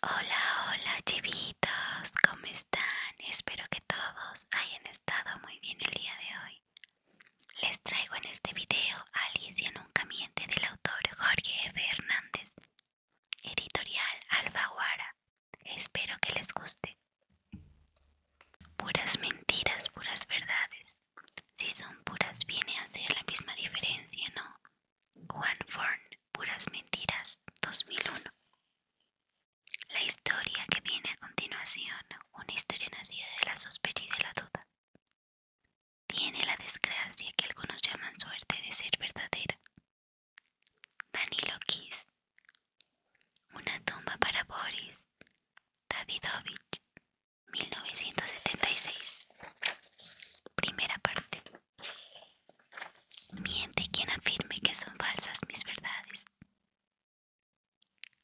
Hola, hola, chivitos, ¿cómo están? Espero que todos hayan estado muy bien el día de hoy. Les traigo en este video Alicia nunca miente del autor Jorge F. Hernández, editorial Alfaguara. Espero que les guste. Puras mentiras, puras verdades. Si son puras, viene a ser la misma diferencia, ¿no? Juan Forn, Puras Mentiras, 2001. La historia que viene a continuación, una historia nacida de la sospecha y de la duda, tiene la desgracia que algunos llaman suerte de ser verdadera. Danilo Kiss, Una tumba para Boris Davidovich, 1976. Primera parte. Miente quien afirme que son falsas mis verdades.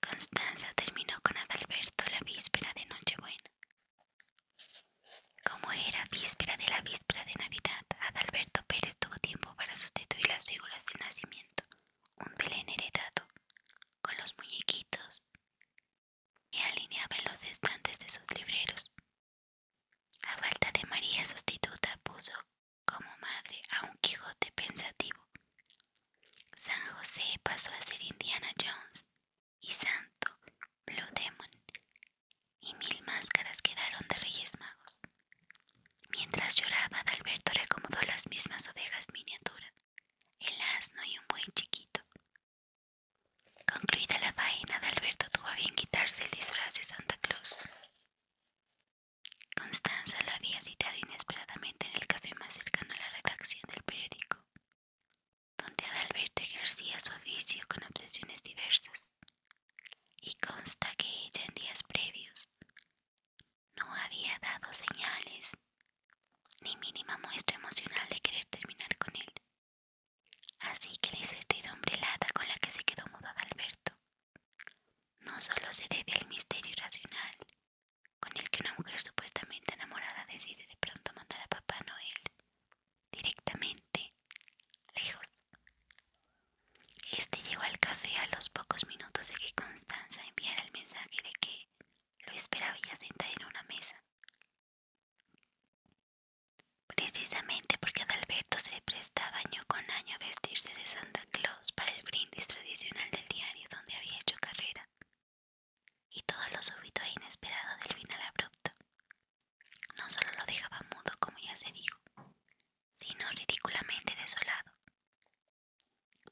Constanza terminó con Adalberto la víspera de Nochebuena. Como era víspera de la víspera de Navidad, Adalberto Pérez tuvo tiempo para sustituir las figuras del nacimiento, un Belén heredado, con los muñequitos que alineaba en los estantes de sus libreros. A falta de María sustituta, puso como madre a un Quijote pensativo. San José pasó a ser Indiana Jones y Santo, Blue Demon, y 1000 máscaras quedaron de Reyes Magos. Mientras lloraba, Adalberto reacomodó las mismas ovejas miniatura, el asno y un buey chiquito. Concluida la faena, Adalberto tuvo a bien quitarse el disfraz de Santa Claus. Constanza lo había citado inesperadamente en el café más cercano a la redacción del periódico, donde Adalberto ejercía su oficio con obsesiones diversas, y consta que ella en días previos no había dado señales ni mínima muestra emocional de querer terminar con él. Así que la incertidumbre helada con la que se quedó mudo Adalberto no solo se debe al misterio irracional con el que una mujer supuestamente enamorada decide de pronto mandar a Papá Noel directamente lejos. Este llegó al café a los pocos minutos de que Constanza enviara el mensaje de que lo esperaba ya sentada en una mesa. Precisamente porque Adalberto se prestaba año con año a vestirse de Santa Claus para el brindis tradicional del diario donde había hecho carrera, y todo lo súbito e inesperado del final abrupto no solo lo dejaba mudo, como ya se dijo, sino ridículamente desolado.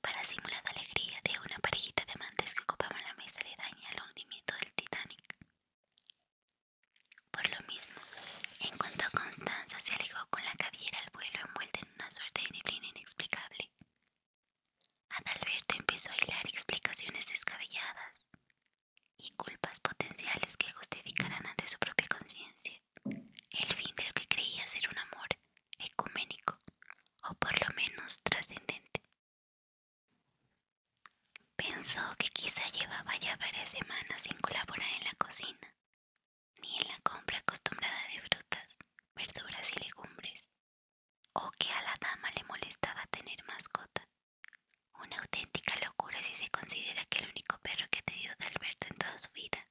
Para simulada alegría de una parejita de amantes que ocupaban la mesa aledaña al hundimiento del Titanic. Por lo mismo, en cuanto a Constanza, se alejó con la caviera al vuelo envuelta en una suerte de neblina inexplicable. Adalberto empezó a hilar explicaciones descabelladas y culpas potenciales que justificaran ante su propia conciencia el fin de lo que creía ser un amor ecuménico, o por lo menos trascendente. Pensó que quizá llevaba ya varias semanas sin colaborar en la cocina, ni en la compra acostumbrada de frutas, verduras y legumbres, o que a la dama le molestaba tener mascota. Una auténtica locura si se considera que el único perro que ha tenido Adalberto en toda su vida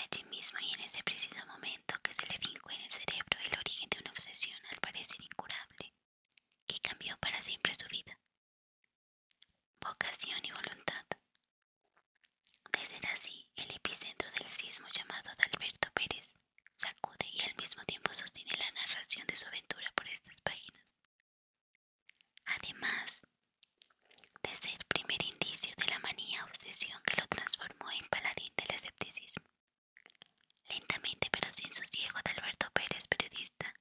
allí mismo y en ese preciso momento que se le fincó en el cerebro el origen de una obsesión al parecer incurable, que cambió para siempre su vida, vocación y voluntad. De ser así, el epicentro del sismo llamado Adalberto Pérez sacude y al mismo tiempo sostiene la narración de su aventura por estas páginas. Además de ser primer indicio de la manía obsesión que lo transformó en paladín del escepticismo. Lentamente pero sin sosiego, Adalberto Pérez, periodista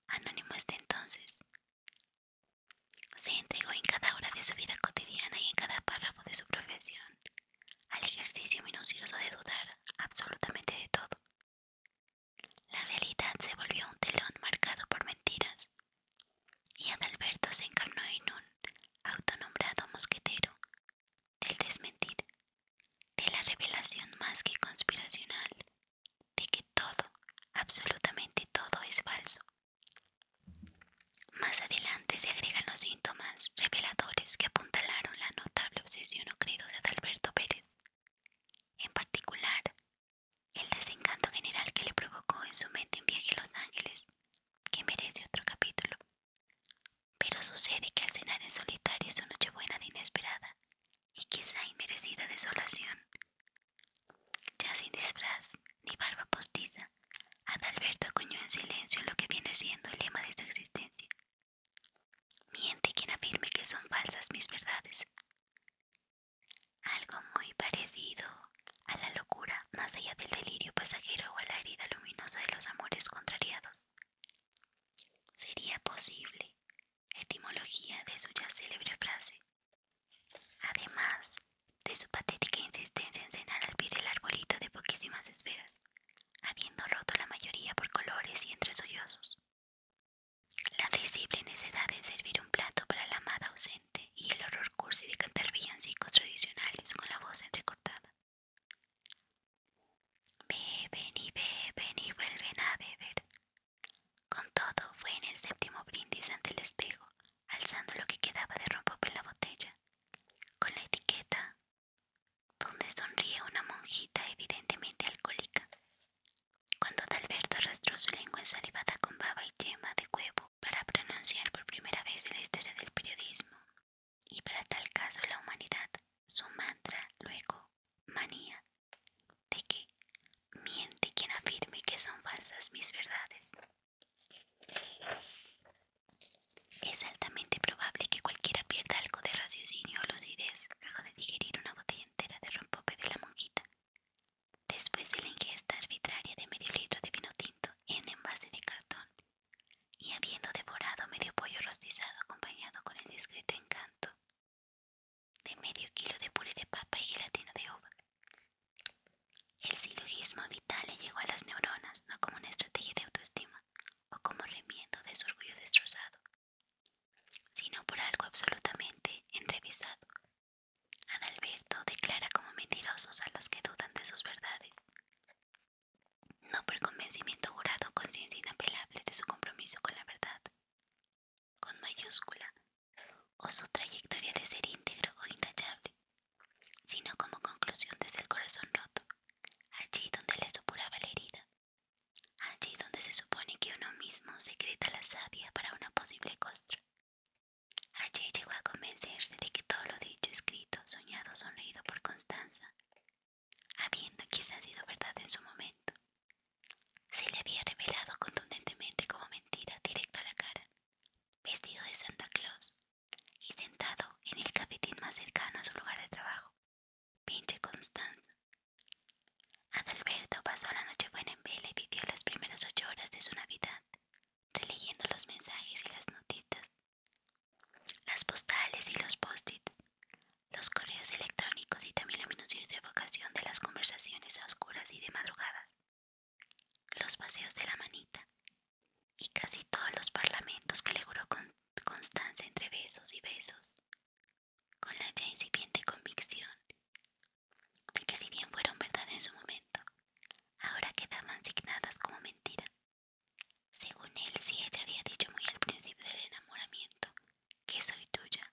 anónimo desde entonces, se entregó en cada hora de su vida cotidiana y en cada párrafo de su profesión al ejercicio minucioso de dudar absolutamente de todo. La realidad se volvió un telón marcado por mentiras y Adalberto se encarnó en un autonombrado mosquetero del desmentir, de la revelación más que conspiracional, de que todo, absolutamente todo es falso. Más adelante se agregan los síntomas reveladores que apuntalaron la notable obsesión o credo de Adalberto Pérez, en particular el desencanto general que le provocó en su mente un viaje a Los Ángeles, que merece otro capítulo. Pero sucede que al cenar en solitario su nochebuena de inesperada y quizá inmerecida desolación, ya sin disfraz ni barba postiza, Adalberto acuñó en silencio lo que viene siendo el lema de su existencia. Miente quien afirme que son falsas mis verdades. Algo muy parecido a la locura más allá del delirio pasajero o a la herida luminosa de los amores contrariados. Sería posible, etimología de su ya célebre frase. Además de su patética insistencia en cenar al pie del arbolito de poquísimas esferas, habiendo roto la mayoría por colores y entre sollozos. La risible necedad en servir un plato para la amada ausente y el horror cursi de cantar villancicos tradicionales con la voz entrecortada. Beben y vuelven a beber. Con todo, fue en el séptimo brindis ante el espejo, alzando lo que quedaba de rompope en la botella, con la etiqueta donde sonríe una monjita evidentemente alcohólica. Cuando Adalberto arrastró su lengua ensalivada con baba y yema de huevo para pronunciar por primera vez en la historia del periodismo, y para tal caso la humanidad, su mantra, luego, manía, de que miente quien afirme que son falsas mis verdades. Es altamente probable que cualquiera pierda algo de raciocinio o lucidez luego de digerir una botella entera de rompope de la monjita, después de la ingesta arbitraria de medio litro de vino tinto en envase de cartón, y habiendo devorado medio pollo rostizado acompañado con el discreto encanto de medio kilo de puré de papa y gelatina de uva. El silogismo vital le llegó a las neuronas no como una estrategia de autoestima o como remiendo de su orgullo destrozado, sino por algo absolutamente enrevesado. Adalberto declara como mentirosos a los que dudan de sus verdades, no por convencimiento jurado o conciencia inapelable de su compromiso con la verdad, con mayúscula, o su trayectoria de ser íntegro o intachable, sino como conclusión desde el corazón roto, allí donde le supuraba la herida, allí donde se supone que uno mismo secreta la savia para una posible costra. Allí llegó a convencerse de que todo lo dicho, escrito, soñado, sonreído por Constanza, habiendo quizás sido verdad en su momento, se le había revelado contundentemente como mentira directo a la cara, vestido de Santa Claus y sentado en el cafetín más cercano a su lugar de trabajo. Pinche Constanza. Adalberto pasó la nochebuena en vela y vivió las primeras 8 horas de su Navidad, releyendo los mensajes y las notitas, las postales y los post-its, los correos electrónicos y también la minuciosa evocación de las conversaciones a oscuras y de madrugadas, los paseos de la manita y casi todos los parlamentos que le juró con Constanza entre besos y besos, con la ya incipiente convicción de que si bien fueron verdad en su momento, ahora quedaban signadas como mentira. Según él, si ella había dicho muy al principio del enamoramiento que soy tuya,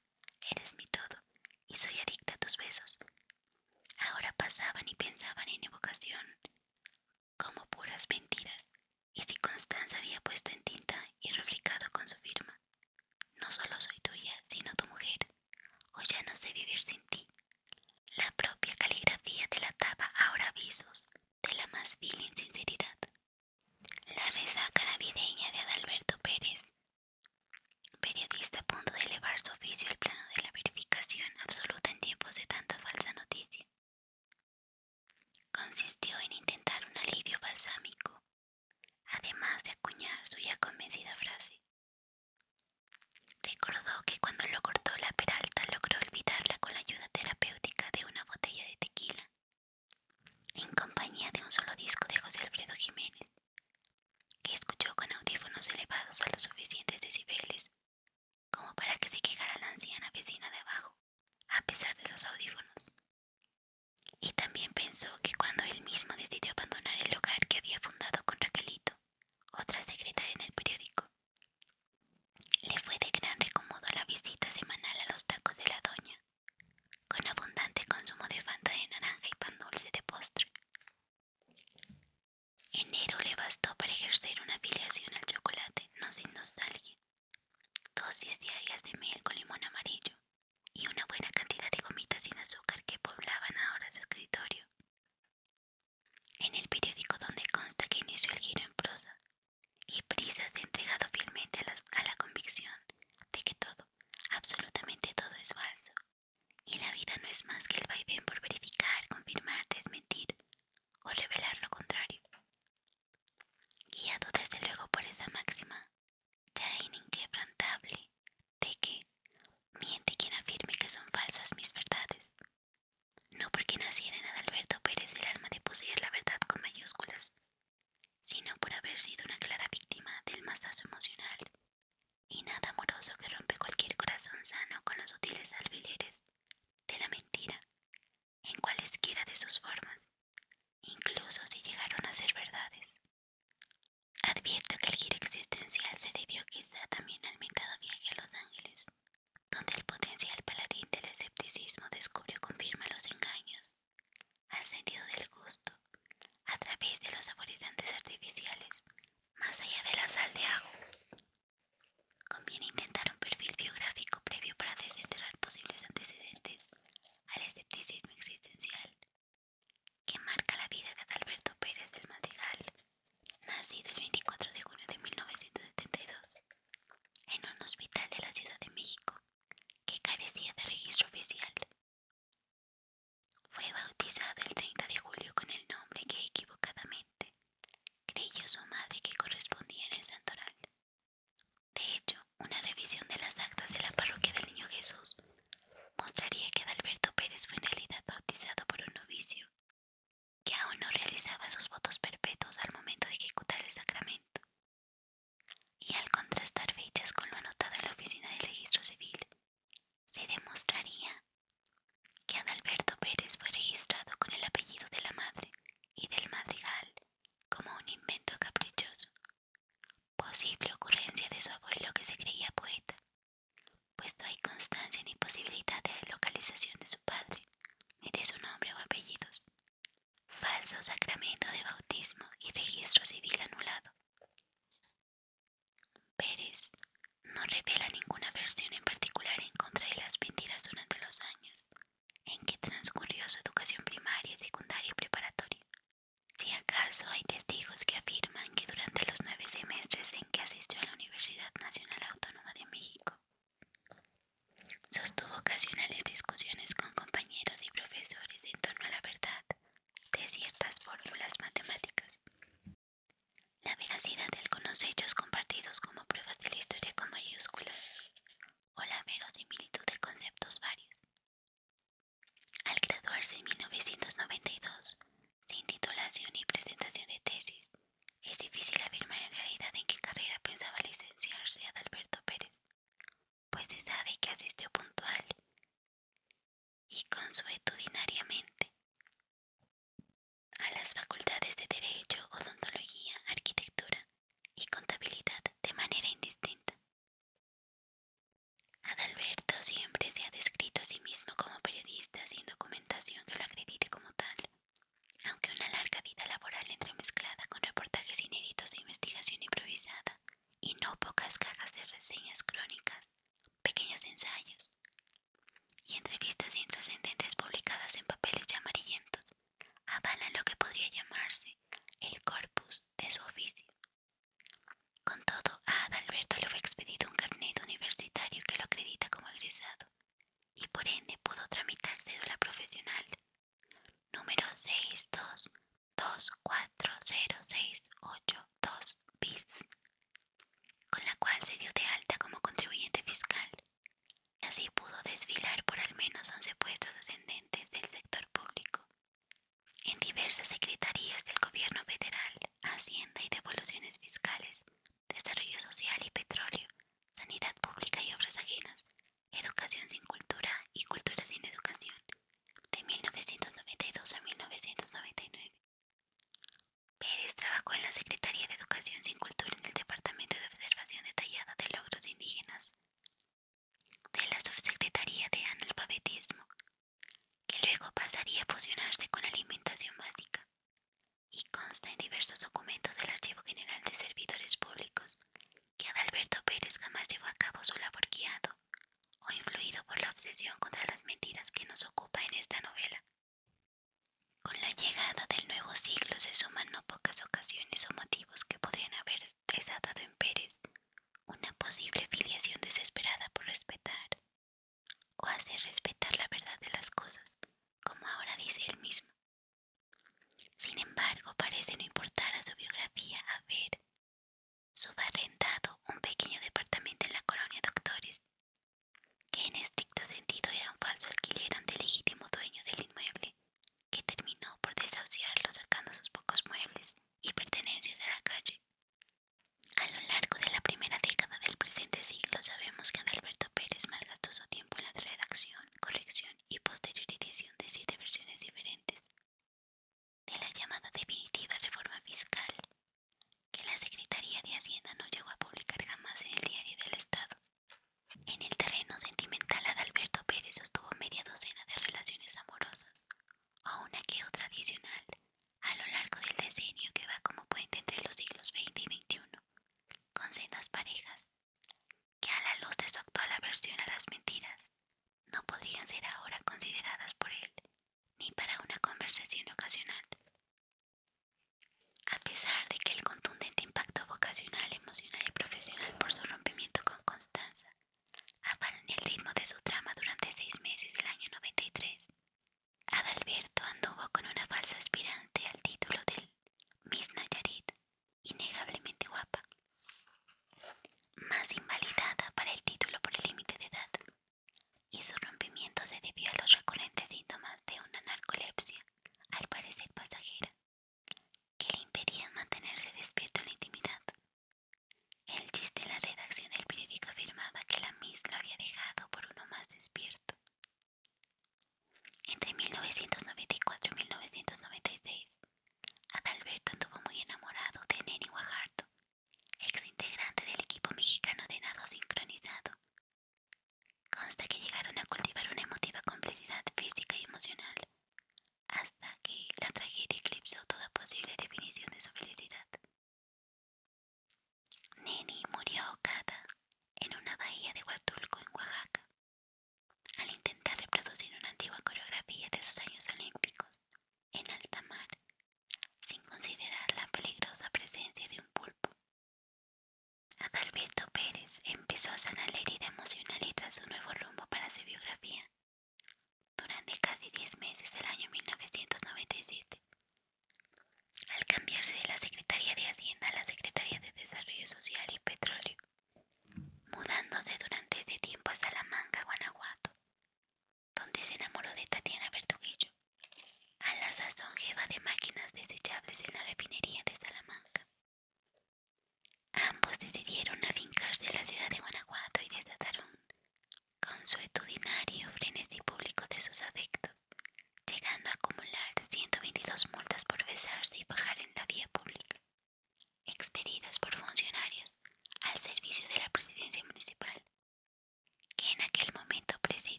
eres mi todo y soy adicta a tus besos, ahora pasaban y pensaban en evocación las mentiras, y si Constanza había puesto en tinta y rubricado con su firma: no solo soy tuya, sino tu mujer, o ya no sé vivir sin ti. La propia caligrafía delataba ahora avisos de la más vil insinceridad. La resaca navideña de Adalberto Pérez, periodista a punto de elevar su oficio al plano de la verificación absoluta en tiempos de tanta falsa noticia, consistió en intentar un alivio balsámico, además de acuñar su ya convencida frase. Recordó que cuando lo cortó la Peralta logró olvidarla con la ayuda terapéutica de una botella de tequila, en compañía de un solo disco de José Alfredo Jiménez, que escuchó con audífonos elevados a los suficientes decibeles como para que se quejara la anciana vecina de abajo, a pesar de los audífonos. Y también pensó que cuando él mismo decidió abandonar el hogar que había fundado con Raquelito, otra secretaria en el periódico, le fue de gran recomodo la visita semanal a los tacos de la doña, con abundante consumo de fanta de naranja y pan dulce de postre. Enero le bastó para ejercer una afiliación al chocolate, no sin nostalgia. Dosis diarias de miel con limón amarillo y una buena cantidad de gomitas sin azúcar que poblaban ahora su escritorio. En el periódico donde consta que inició el giro en prosa, y Prisas entregado fielmente a la convicción de que todo, absolutamente todo es falso, y la vida no es más que el vaivén por verificar, confirmar, desmentir o revelar lo contrario. Guiado desde luego por esa máxima, ya inquebrantable, de que miente quien afirme que son falsas mis verdades, no porque naciera en Adalberto Pérez el alma de poseer la verdad con mayúsculas, sino por haber sido una clara víctima del masazo emocional y nada amoroso que rompe cualquier corazón sano con los sutiles alfileres de la mentira, en cualesquiera de sus formas, incluso si llegaron a ser verdades. Advierto que el giro existencial se debió quizá también al mentado viaje a Los Ángeles, donde el potencial paladín del escepticismo descubrió con firma los engaños al sentido del gusto a través de los saborizantes artificiales, más allá de la sal de ajo. Conviene intentar un perfil biográfico previo para desenterrar posibles antecedentes al escepticismo existencial que marca la vida de Adalberto Pérez del Madrigal, nacido el 24 de junio de 1972 en un hospital de la Ciudad de México que carecía de registro oficial. Fue bautizado el 30 de julio con el nombre que equivocadamente creyó su madre que correspondía en el santoral. De hecho, una revisión de las actas de la parroquia del Niño Jesús mostraría que Adalberto Pérez fue en realidad bautizado por un novicio, que aún no realizaba sus votos perpetuos al momento de ejecutar el sacramento. Y al contrastar fechas con lo anotado en la oficina del registro civil, se demostraría que Adalberto Pérez fue registrado con el apellido de la madre y del madrigal como un invento caprichoso, posible ocurrencia de su abuelo que se creía poeta, pues no hay constancia ni posibilidad de localización de su padre, ni de su nombre o apellidos. Falso sacramento de bautismo y registro civil anulado. Pérez no revela ninguna versión en particular en contra de las mentiras durante los años en que transcurrió su educación primaria, secundaria y preparatoria. Si acaso hay testigos que afirman que durante los 9 semestres en que asistió a la Universidad Nacional Autónoma de México, sostuvo ocasionales discusiones con compañeros y profesores en torno a la verdad de ciertas fórmulas matemáticas, la veracidad de algunos hechos compartidos como pruebas de la historia con mayúsculas, o la verosimilitud de conceptos varios. Al graduarse en 1992, sin titulación ni presentación de tesis, es difícil afirmar en realidad en qué carrera pensaba licenciarse Adalberto Pérez, pues se sabe que asistió puntual y consuetudinariamente a las facultades de Derecho, Odontología, Arquitectura y Contabilidad reseñas crónicas, pequeños ensayos y entrevistas intrascendentes publicadas en papeles ya amarillentos avalan lo que podría llamarse el corpus de su oficio. Con todo, a Adalberto le fue expedido un carnet universitario que lo acredita como egresado y por ende pudo tramitar cédula profesional número 62240682 bis, con la cual se dio de alta como contribuyente fiscal y así pudo desfilar por al menos 11 puestos ascendentes del sector público en diversas secretarías del gobierno federal, Hacienda y Devoluciones Fiscales, Desarrollo Social y Petróleo, Sanidad Pública y Obras Ajenas, Educación sin Cultura y Cultura sin Educación, de 1992 a 1999. Pérez trabajó en la Secretaría de Educación sin Cultura en el Departamento de Observación Detallada de Logros Indígenas de la Subsecretaría de Analfabetismo, que luego pasaría a fusionarse con Alimentación Básica, y consta en diversos documentos del Archivo General de Servidores Públicos que Adalberto Pérez jamás llevó a cabo su labor guiado o influido por la obsesión contra las mentiras que nos ocupa en esta novela. Con la llegada del nuevo siglo se suman no pocas ocasiones o motivos que podrían haber desatado en Pérez una posible filiación desesperada por respetar o hacer respetar la verdad de las cosas, como ahora dice él mismo. Sin embargo, parece no importar a su biografía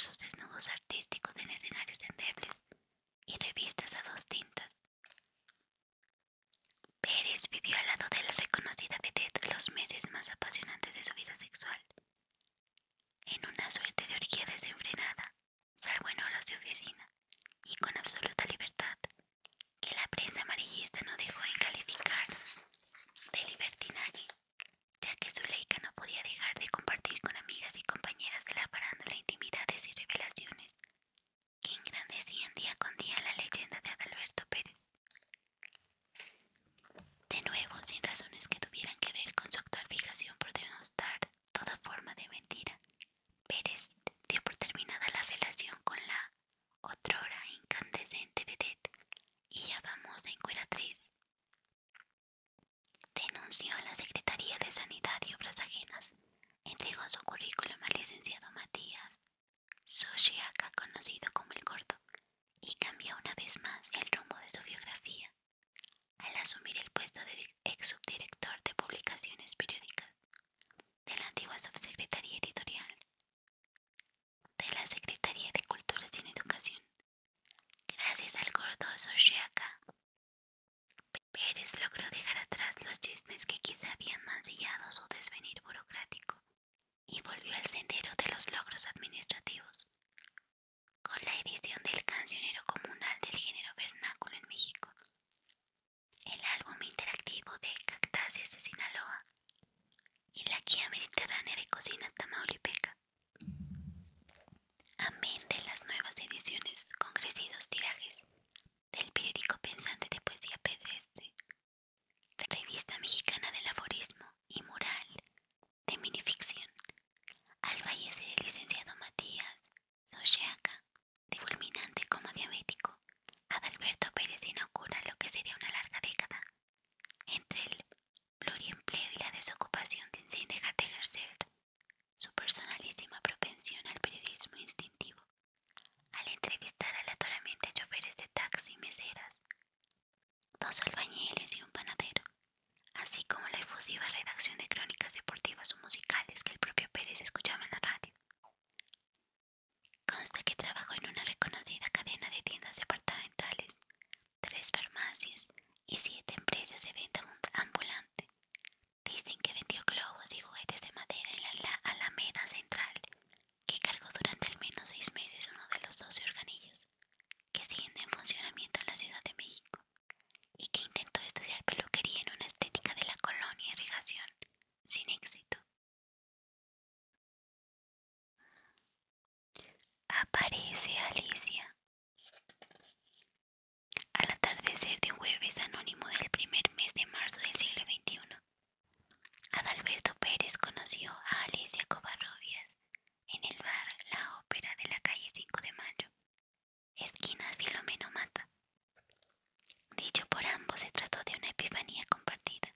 sus desnudos artísticos en escenarios endebles y revistas a dos tintas. Pérez vivió al lado de la reconocida vedette los meses más apasionantes de su vida sexual, en una suerte de orgía desenfrenada, salvo en horas de oficina, y con absoluta libertad, que la prensa amarillista no dejó en calificar de libertinaje, ya que Zuleika no podía dejar de compartir con amigas y compañeras de la farándula intimidades y revelaciones que engrandecían día con día la leyenda de Adalberto Pérez. De nuevo, sin razones que tuvieran que ver con su actual fijación por denostar toda forma de mentira, Pérez dio por terminada la relación con la otrora incandescente vedette y ya famosa encueratriz. Renunció a la Secretaría de Sanidad y Obras Ajenas, entregó su currículum al licenciado Matías Soshiaka, conocido como El Gordo, y cambió una vez más el rumbo de su biografía al asumir el puesto de ex subdirector de publicaciones periódicas de la antigua subsecretaría editorial de la Secretaría de Cultura y Educación. Gracias al Gordo Soshiaka, Pérez logró dejar atrás los chismes que quizá habían mancillado su desvenir burocrático y volvió al sendero de los logros administrativos, con la edición del Cancionero Comunal del género vernáculo en México, el álbum interactivo de Cactáceas de Sinaloa y la Guía Mediterránea de Cocina Tamaulipeca, amén de las nuevas ediciones con crecidos tirajes del periódico pensante de poesía pedestre, revista mexicana del aforismo y mural de minificción. Al fallece el licenciado Matías Soshiaka, de fulminante como diabético, Adalberto Pérez inaugura lo que sería una larga década entre el pluriempleo y la desocupación sin dejar de ejercer su personalísima propensión al periodismo instintivo, al entrevistar aleatoriamente a choferes de taxi y meseras, dos albañiles y un panadero, así como la efusiva redacción de crónicas deportivas o musicales que el propio Pérez escuchaba en la radio. Consta que trabajó en una reconocida cadena de tiendas departamentales, 3 farmacias y 7 empresas de venta ambulante. Dicen que vendió globos y juguetes de madera en la Alameda Central, que cargó durante al menos 6 meses uno de los 12 organillos que siguen en funcionamiento en la Ciudad de México, y que intentó estudiar peluquería en una estética de la colonia Irrigación, sin éxito. Aparece Alicia. Al atardecer de un jueves anónimo del primer mes de marzo del siglo XXI, Adalberto Pérez conoció a Alicia Covarrubias en el bar La Ópera de la calle 5 de Mayo, esquina Filomeno Mata. Dicho por ambos, se trató de una epifanía compartida,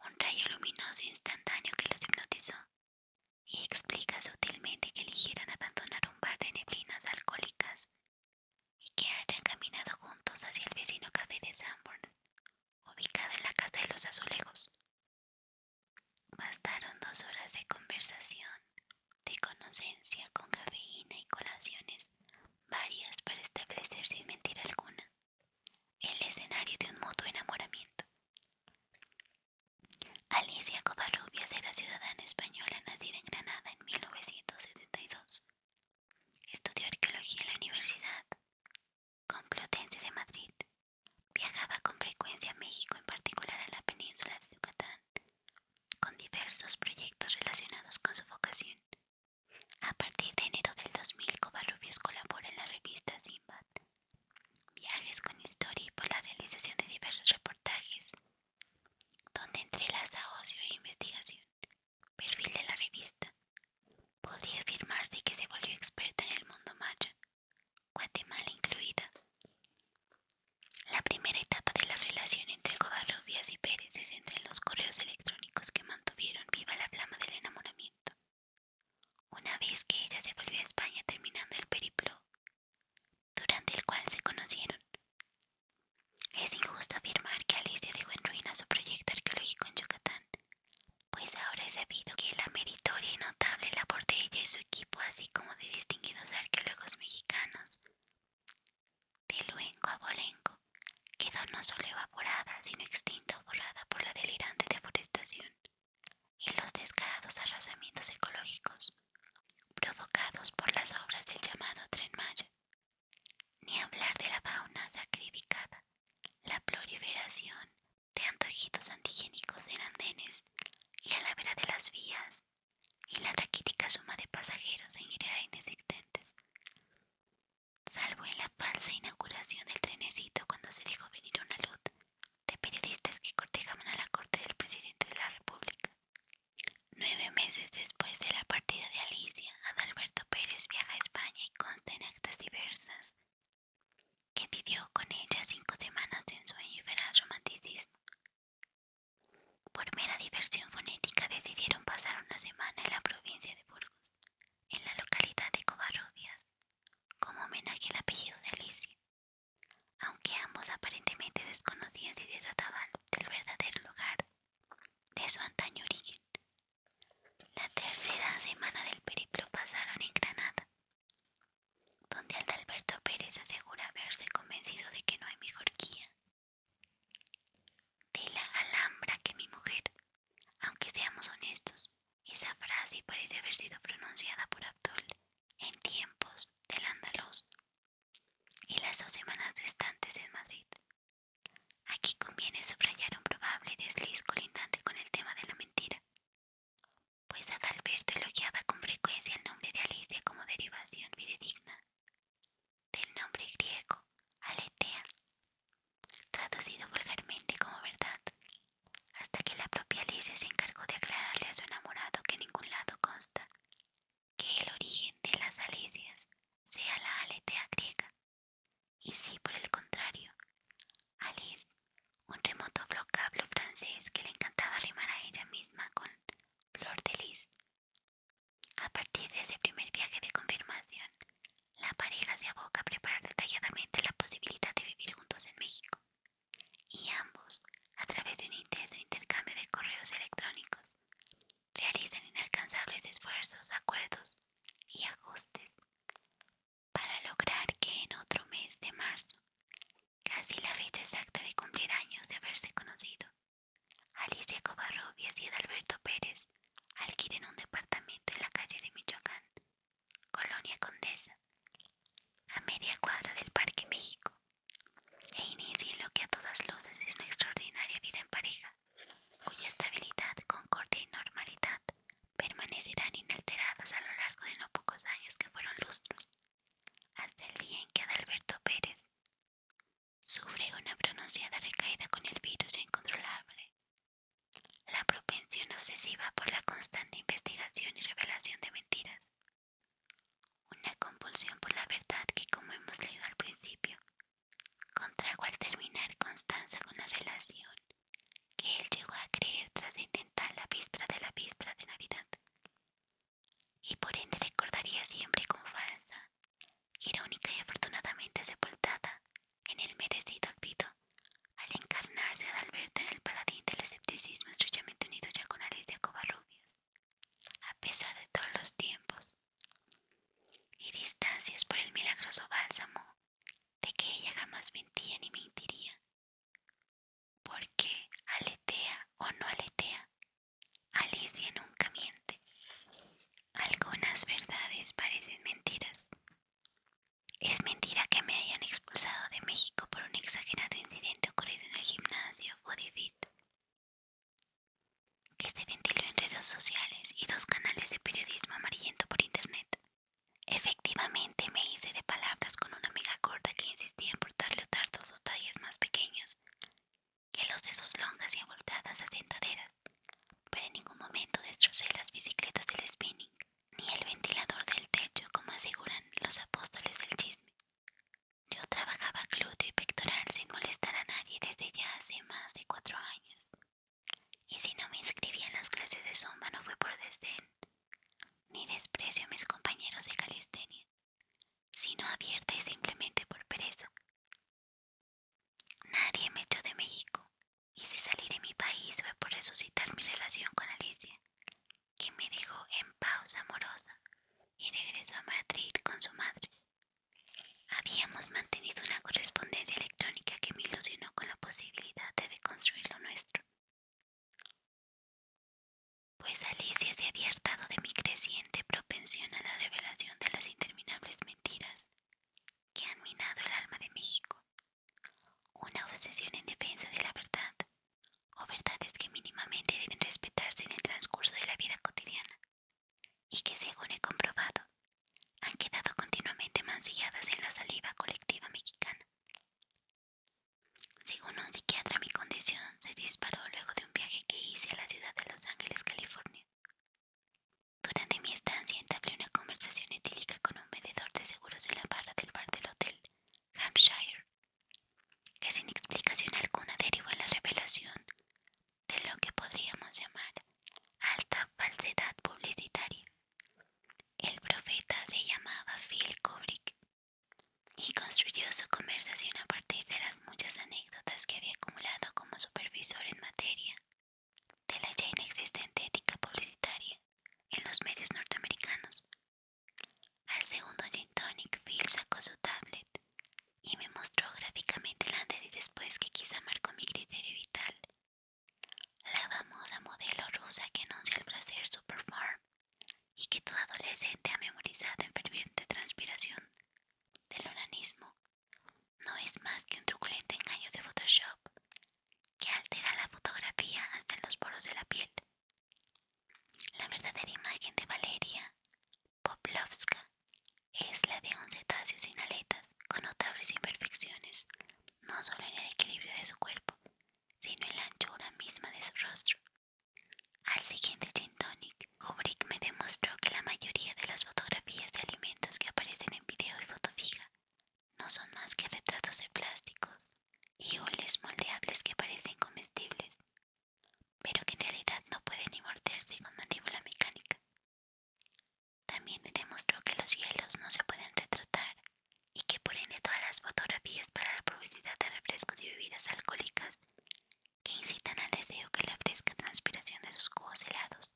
un rayo luminoso instantáneo que los hipnotizó, y explica sutilmente que eligieran abandonar un bar de neblinas alcohólicas y que hayan caminado juntos hacia el vecino café de Sanborns, ubicado en la Casa de los Azulejos. Bastaron 2 horas de conversación, de conocencia con cafeína y colaciones varias para establecer sin mentira alguna el escenario de un mutuo enamoramiento. Alicia Covarrubias era ciudadana española nacida en Granada en 1972. Estudió arqueología en la Universidad Complutense de Madrid. Viajaba con frecuencia a México, en particular a la península de Yucatán, con diversos proyectos relacionados con su vocación. A partir de enero del 2000, Covarrubias colabora en la revista Simbad, Viajes con Historia, y por la realización de diversos reportajes, donde entrelaza ocio e investigación. Perfil de la revista. Podría afirmarse que se volvió experta en el mundo maya, Guatemala incluida. La primera etapa de la relación entre Covarrubias y Pérez se centra en los correos electrónicos que mantuvieron viva la flama del enamoramiento. Una vez que ella se volvió a España, milagroso bálsamo de que ella jamás mentía ni mentiría, porque aletea o no aletea, Alicia nunca miente. Algunas verdades parecen mentiras. Es mentira que me hayan expulsado de México por un exagerado incidente ocurrido en el gimnasio BodyFit, que se ventiló en redes sociales y 2 canales de periodismo amarillento por internet. Efectivamente me hice de palabras con una amiga gorda que insistía en portar leotardos 2 tallas más pequeños que los de sus longas y abultadas asentaderas, pero en ningún momento destrocé las bicicletas del spinning, ni el ventilador del techo como aseguran los apóstoles del chisme. Yo trabajaba glúteo y pectoral sin molestar a nadie desde ya hace más de 4 años, y si no me inscribí en las clases de zumba no fue por desdén, ni desprecio a mis compañeros de calistenia, sino abierta y simplemente por pereza. Nadie me echó de México, y si salí de mi país fue por resucitar mi relación con Alicia, que me dejó en pausa amorosa y regresó a Madrid con su madre. Habíamos mantenido una correspondencia electrónica que me ilusionó con la posibilidad de reconstruir lo nuestro, pues Alicia se había hartado de mi creciente propensión a la revelación de las interminables mentiras que han minado el alma de México, una obsesión en defensa de la verdad, o verdades que mínimamente deben respetarse en el transcurso de la vida cotidiana, y que según he comprobado, han quedado continuamente mancilladas en la saliva colectiva mexicana. Según un psiquiatra, mi condición se disparó luego de un viaje que hice a la ciudad de Los Ángeles, California. Durante mi estancia entablé una conversación etílica con un vendedor de seguros en la barra del bar del hotel Hampshire, que sin explicación alguna derivó en la revelación de lo que podríamos llamar alta falsedad publicitaria. El profeta se llamaba Phil Kubrick y construyó su conversación a partir de las muchas anécdotas que había acumulado como supervisor en materia de la ya inexistente ética publicitaria en los medios norteamericanos. Al segundo gin tonic, Phil sacó su tablet y me mostró gráficamente el antes y después que quizá marcó mi criterio vital. La famosa modelo rusa que anuncia el brasier Superfarm y que todo adolescente ha memorizado en ferviente transpiración del onanismo, no es más que un truculento engaño de Photoshop que altera la fotografía hasta en los poros de la piel. La verdadera imagen de Valeria Poplovska es la de un cetáceo sin aletas, con notables imperfecciones, no solo en el equilibrio de su cuerpo, sino en la anchura misma de su rostro. Al siguiente gin tonic, Kubrick me demostró que la mayoría de las fotografías de alimentos que aparecen en video y foto fija no son más que retratos de plásticos y hules moldeables que parecen comestibles, pero que en realidad no pueden ni morderse con mandíbula mecánica. También me demostró que los hielos no se pueden retratar y que por ende todas las fotografías para la publicidad de refrescos y bebidas alcohólicas que incitan al deseo que la fresca transpiración de sus cubos helados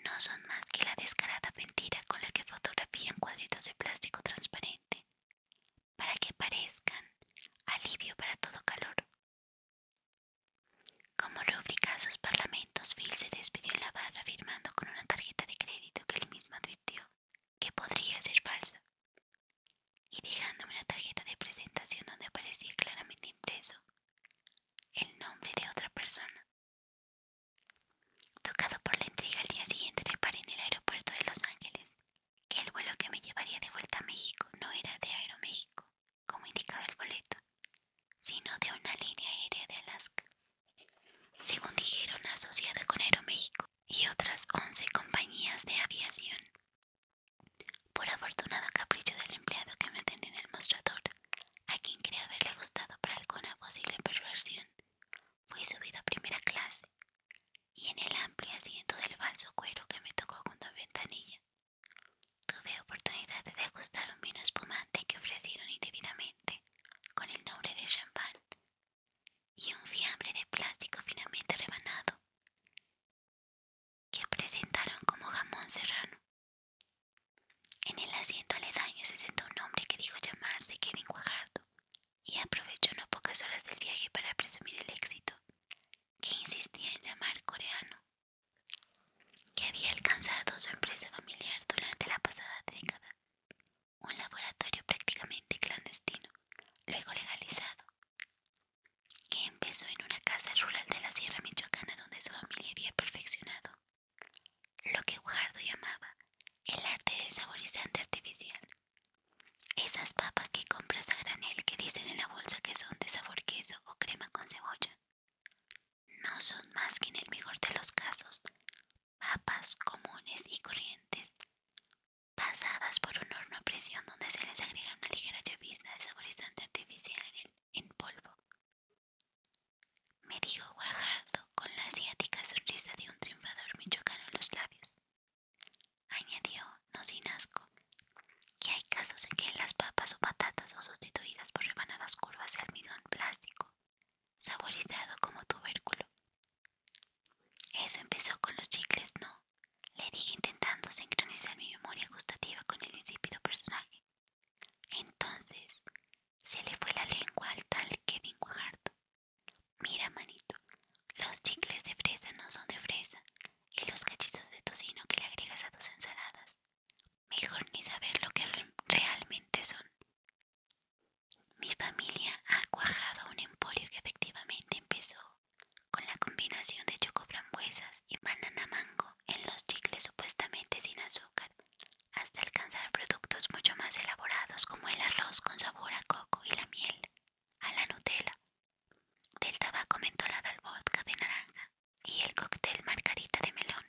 no son más que la descarada mentira con la que fotografían cuadritos de plástico transparente para que parezcan alivio para todo calor. Como rúbrica a sus parlamentos, Phil se despidió en la barra firmando con una tarjeta de crédito que él mismo advirtió que podría ser falsa, y dejándome una tarjeta de presentación donde aparecía claramente impreso el nombre de otra persona. Tocado por la intriga, al día siguiente reparé en el aeropuerto de Los Ángeles que el vuelo que me llevaría de vuelta a México no era de Aeroméxico, como indicaba el boleto, sino de una línea aérea de Alaska, según dijeron, asociada con Aeroméxico y otras 11 compañías de aviación. Por afortunado capricho del empleado que me atendió en el mostrador, a quien creía haberle gustado por alguna posible perversión, fui subido a primera clase, y en el amplio asiento del falso cuero que me tocó junto a ventanilla, tuve oportunidad de degustar un vino espumante que ofrecieron indebidamente con el nombre de champán, y un fiambre de plástico finamente rebanado que presentaron como jamón serrano. En el asiento aledaño se sentó un hombre eso empezó con los chicles, no, le dije intentando sincronizar mi memoria gustativa con el insípido personaje. Entonces se le fue la lengua al tal Kevin Guajardo. Mira, manito, los chicles de fresa no son de fresa, y los cachitos de tocino que le agregas a tus ensaladas, mejor ni saber lo que realmente son. Mi familia ha cuajado un emporio que efectivamente empezó con la combinación de chocoframbuesas y banana mango en los chicles supuestamente sin azúcar, hasta alcanzar productos mucho más elaborados como el arroz con sabor a coco y la miel a la Nutella, del tabaco mentolado al vodka de naranja y el cóctel margarita de melón.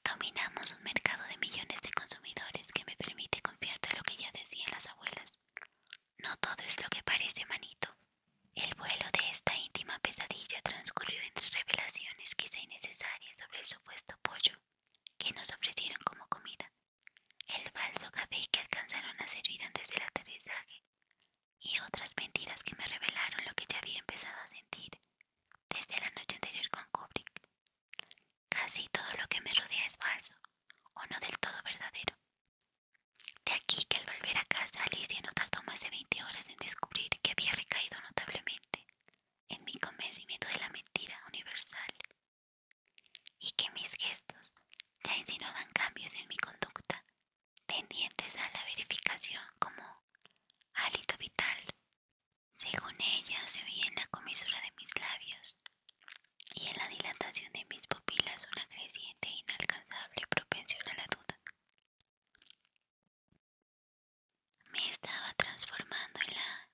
Dominamos un mercado de millones de consumidores que me permite confiar de lo que ya decían las abuelas. No todo es lo que parece, manito. El vuelo de esta íntima pesadilla transcurrió entre revelaciones quizá innecesarias sobre el supuesto pollo que nos ofrecieron como comida, el falso café que alcanzaron a servir antes del aterrizaje y otras mentiras que me revelaron lo que ya había empezado a sentir desde la noche anterior con Kubrick. Casi todo lo que me rodea es falso o no del todo verdadero. De aquí que al volver a casa Alicia no tardó más de 20 horas en descubrir que había recaído notablemente en mi convencimiento de la mentira universal y que mis gestos ya insinuaban cambios en mi conducta tendientes a la verificación como hálito vital. Según ella se veía en la comisura de mis labios y en la dilatación de mis pupilas una creciente e inalcanzable propensión a la duda. Me estaba transformando en la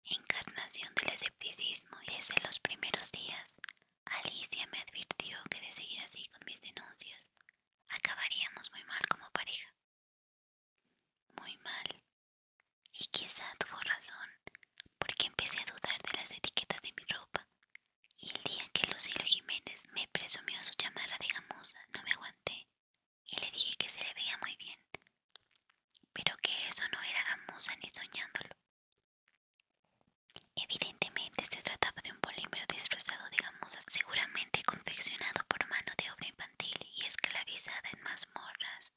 encarnación del escepticismo y desde los primeros días Alicia me advirtió que de seguir así con mis denuncias acabaríamos muy mal como pareja. Muy mal. Y quizá tuvo razón, porque empecé a dudar de las etiquetas de mi ropa. Y el día que Lucilo Jiménez me presumió su chamarra de gamuza, no me aguanté y le dije que se le veía muy bien, pero que eso no era gamuza ni soñándolo. Evidentemente se trataba de un polímero disfrazado de gamuza, seguramente confeccionado por mano de obra infantil y esclavizada en mazmorras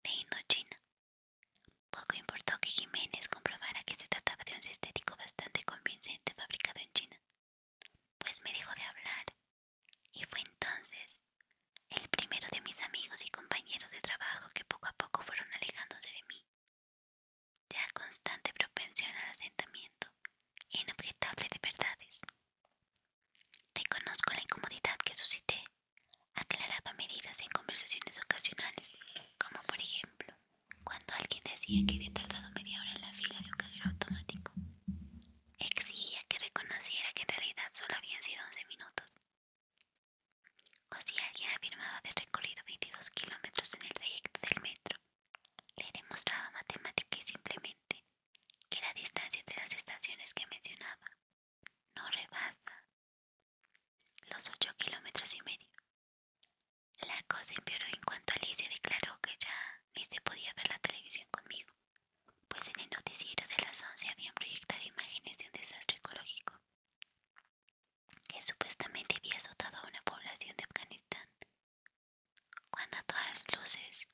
de Indochina. Poco importó que Jiménez comprobara que se trataba de un sintético bastante convincente fabricado en China, pues me dejó de hablar, y fue entonces el primero de mis amigos y compañeros de trabajo que poco a poco fueron alejándose de mí. Ya constante propensión al asentamiento inobjetable de verdades. Reconozco la incomodidad que suscité. Aclaraba medidas en conversaciones ocasionales, como por ejemplo, cuando alguien decía que había tardado media hora en la fila de un cajero automático. Exigía que reconociera que en realidad solo habían sido 11 minutos. O si alguien afirmaba haber recorrido 22 kilómetros en el trayecto del metro, le demostraba matemática y simplemente que la distancia entre las estaciones que mencionaba no rebasa los 8,5 kilómetros. La cosa empeoró en cuanto Alicia declaró que ya ni se podía ver la televisión conmigo, pues en el noticiero de las 11 habían proyectado imágenes de un desastre ecológico que supuestamente había azotado a una población de Afganistán, cuando a todas luces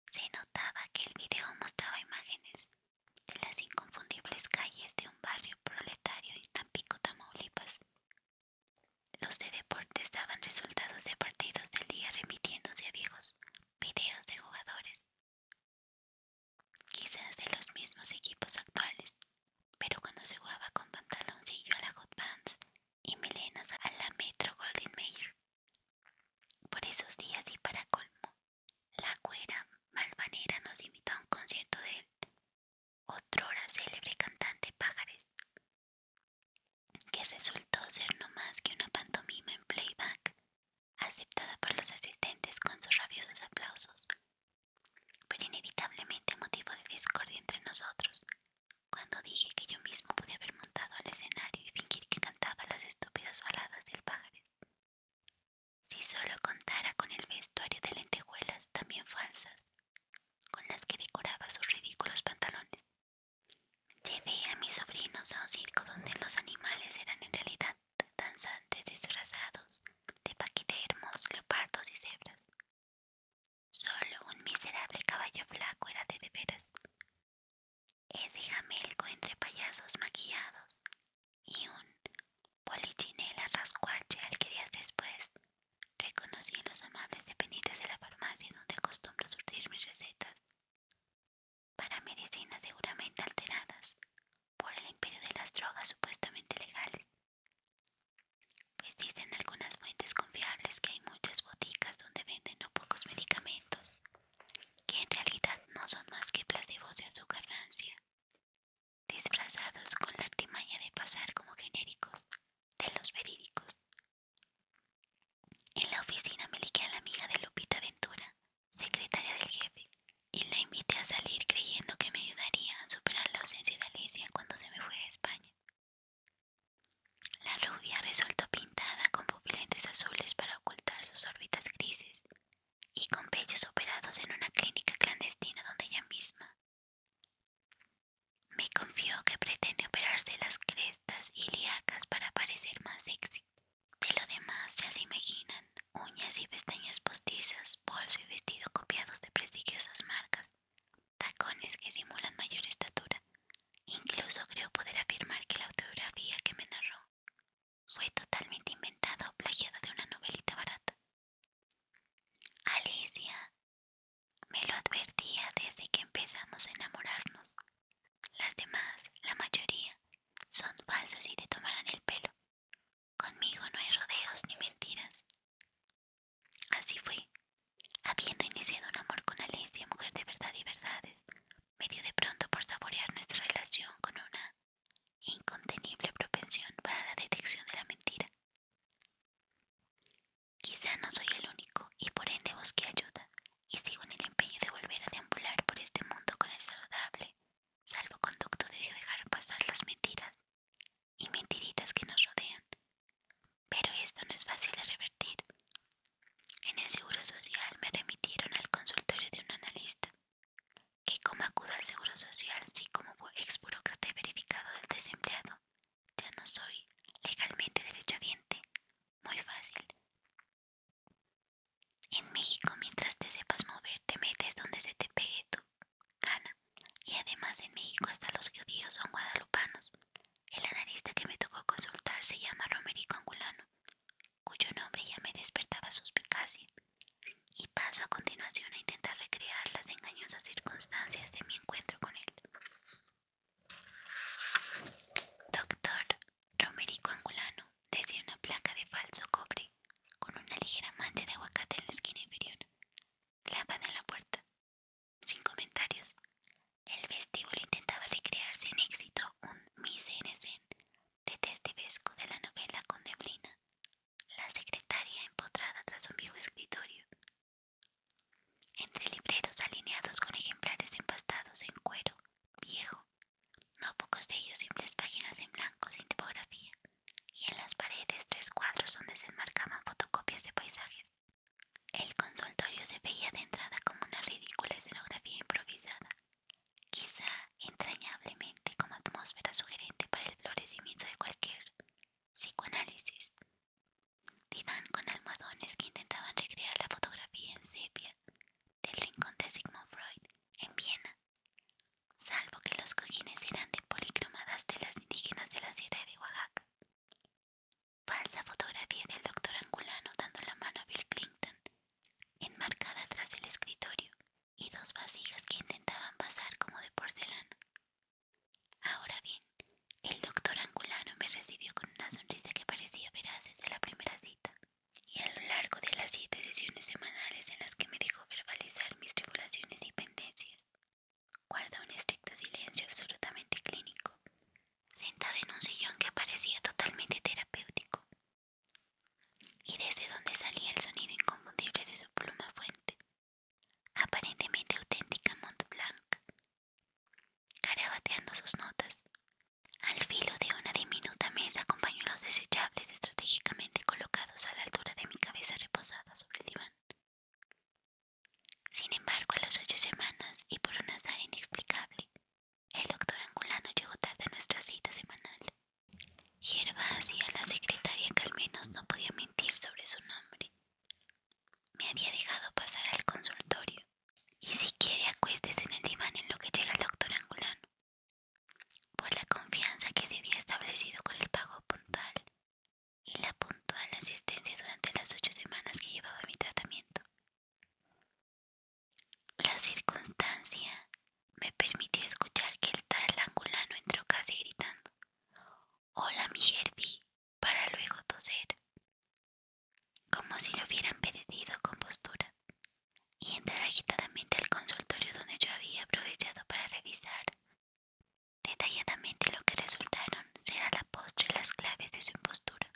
se notaba que el video mostraba imágenes de las inconfundibles calles de un barrio proletario en Tampico, Tamaulipas. Los de deportes daban resultados de partidos del día remitiéndose a viejos videos de jugadores. además en México hasta los judíos son guadalupanos. El analista que me tocó consultar se llama Romerico Angulano, cuyo nombre ya me despertaba suspicacia, y paso a continuación a intentar recrear las engañosas circunstancias de mi encuentro con él. Doctor Romerico Angulano, decía una placa de falso cobre, con una ligera mancha de aguacate en la esquina inferior, clavada en la puerta. Sin comentarios. El vestíbulo intentaba recrear sin éxito un mise en scène detectivesco de la novela con neblina, la secretaria empotrada tras un viejo escritorio, entre libreros alineados con ejemplares empastados en cuero viejo, no pocos de ellos simples páginas en blanco sin tipografía, y en las paredes 3 cuadros donde se enmarcaban fotocopias de paisajes. El consultorio se veía de entrada como una ridícula escenografía improvisada, quizá entrañablemente como atmósfera sugerente para el florecimiento de cualquier psicoanálisis. Diván con almohadones que intentaban recrear la fotografía en sepia del rincón de Sigmund Freud en Viena, salvo que los cojines eran de policromadas telas indígenas de la Sierra de Oaxaca. Falsa fotografía del doctor Angulano dando la mano a Bill Clinton, enmarcada tras el escritorio, y 2 vasijas que intentaban pasar como de porcelana. Ahora bien, el doctor Angulano me recibió con una sonrisa que parecía veraz desde la primera cita, y a lo largo de las 7 sesiones semanales en las que me dejó verbalizar mis tribulaciones y pendencias, guardó un estricto silencio absolutamente clínico, sentado en un sillón que parecía totalmente terapéutico, y desde donde salía el sonido inconfundible de su pluma fuente, aparentemente auténtica Mont Blanc, garabateando sus notas. Al filo de una diminuta mesa con pañuelos desechables estratégicamente colocados a la altura de mi cabeza reposada sobre el diván. Sin embargo, a las 8 semanas, y por un azar inexplicable, el doctor Angulano llegó tarde a nuestra cita semanal. Gervasia, la secretaria que al menos no podía mentir sobre su nombre, me había dejado pasar al consultorio. Y si quiere, acuéstese en el diván en lo que llega el doctor Angulano. Por la confianza que se había establecido con el pago puntual y la puntual asistencia durante las 8 semanas que llevaba mi tratamiento. La circunstancia me permitió escuchar que el tal Angulano entró casi gritando: «Hola, mi Herbie», para luego toser, como si lo hubieran pedido con postura, y entrar agitadamente al consultorio donde yo había aprovechado para revisar detalladamente lo que resultaron ser a la postre las claves de su impostura.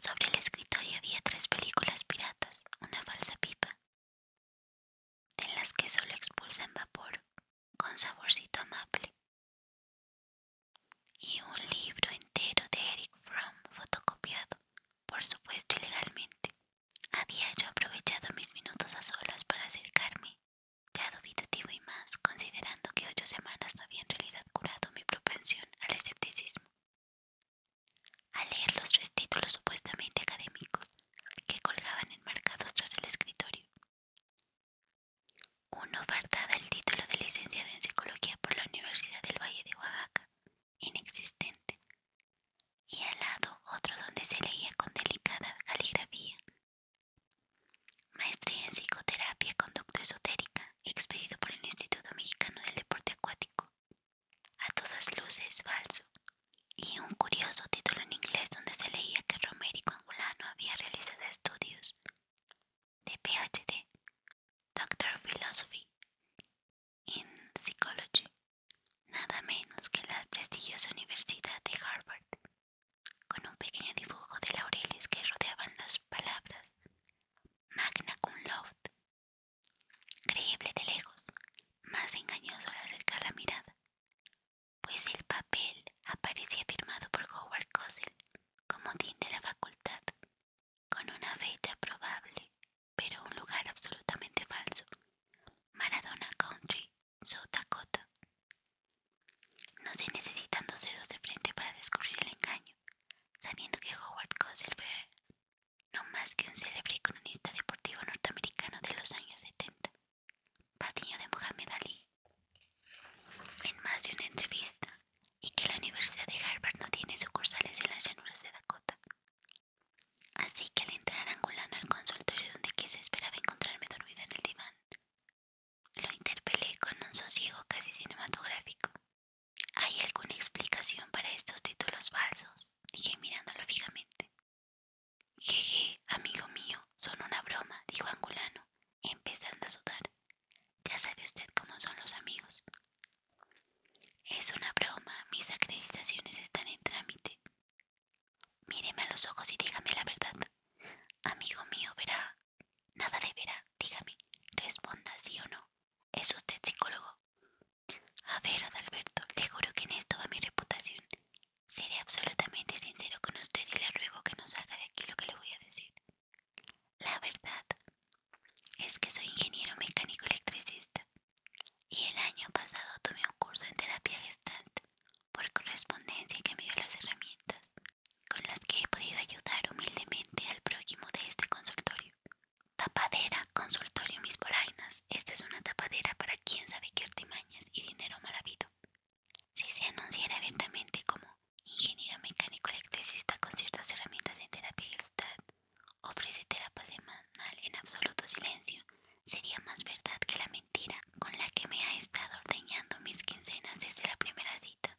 Sobre el escritorio había 3 películas piratas, una falsa pipa, de las que solo expulsan vapor, con saborcito amable, y un libro entero de Eric Fromm fotocopiado, por supuesto ilegalmente. Había yo aprovechado mis minutos a solas para acercarme, ya dubitativo y más, considerando que 8 semanas no habían en realidad curado mi propensión al escepticismo, a leer los 3 títulos supuestamente académicos que colgaban enmarcados tras el escritorio. Uno fardada el título de licenciado en psicología por la Universidad señor Adalberto, le juro que en esto va mi reputación. Seré absolutamente sincero con usted y le ruego que no salga de aquí lo que le voy a decir. La verdad es que soy ingeniero mecánico electricista y el año pasado tomé un curso en terapia Gestalt por correspondencia que me dio las herramientas con las que he podido ayudar humildemente al prójimo de este consultorio. Tapadera, consultorio mis polainas. Esta es una tapadera para quien sabe qué artimañas y dinero mal habido. Si se anunciara abiertamente como ingeniero mecánico electricista con ciertas herramientas en terapia Gestalt, ofrece terapia semanal en absoluto silencio, sería más verdad que la mentira con la que me ha estado ordeñando mis quincenas desde la primera cita.